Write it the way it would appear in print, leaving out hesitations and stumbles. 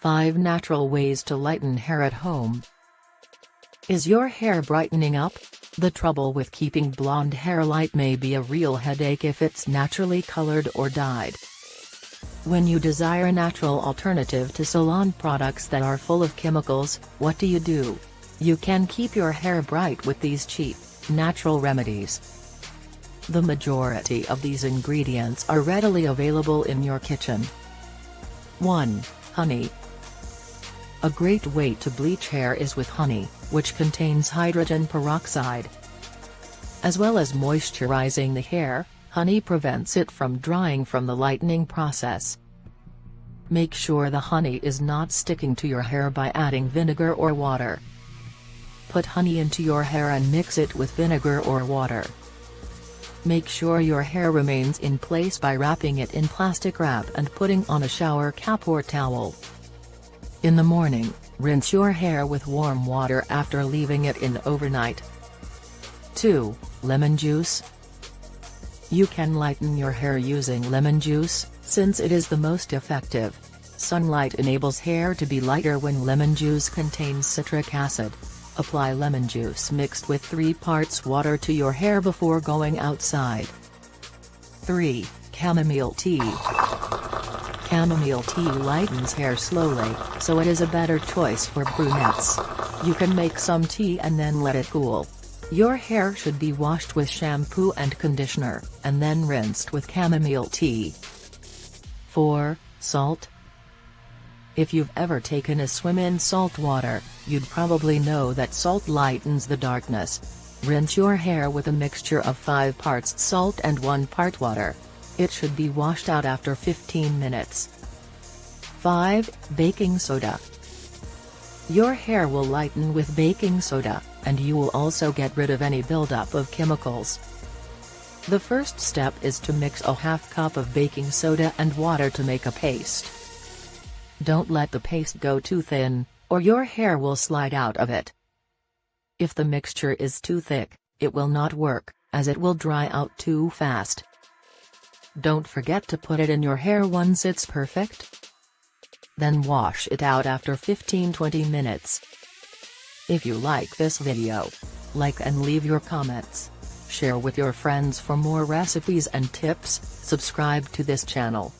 5 Natural Ways to Lighten Hair at Home. Is your hair brightening up? The trouble with keeping blonde hair light may be a real headache if it's naturally colored or dyed. When you desire a natural alternative to salon products that are full of chemicals, what do? You can keep your hair bright with these cheap, natural remedies. The majority of these ingredients are readily available in your kitchen. 1. Honey. A great way to bleach hair is with honey, which contains hydrogen peroxide. As well as moisturizing the hair, honey prevents it from drying from the lightening process. Make sure the honey is not sticking to your hair by adding vinegar or water. Put honey into your hair and mix it with vinegar or water. Make sure your hair remains in place by wrapping it in plastic wrap and putting on a shower cap or towel. In the morning, rinse your hair with warm water after leaving it in overnight. 2. Lemon juice. You can lighten your hair using lemon juice, since it is the most effective. Sunlight enables hair to be lighter when lemon juice contains citric acid. Apply lemon juice mixed with 3 parts water to your hair before going outside. 3. Chamomile tea. Chamomile tea lightens hair slowly, so it is a better choice for brunettes. You can make some tea and then let it cool. Your hair should be washed with shampoo and conditioner, and then rinsed with chamomile tea. 4. Salt. If you've ever taken a swim in salt water, you'd probably know that salt lightens the darkness. Rinse your hair with a mixture of 5 parts salt and 1 part water. It should be washed out after 15 minutes. 5. Baking soda. Your hair will lighten with baking soda, and you will also get rid of any buildup of chemicals. The first step is to mix a half cup of baking soda and water to make a paste. Don't let the paste go too thin, or your hair will slide out of it. If the mixture is too thick, it will not work, as it will dry out too fast. Don't forget to put it in your hair once it's perfect. Then wash it out after 15-20 minutes. If you like this video, like and leave your comments. Share with your friends for more recipes and tips. Subscribe to this channel.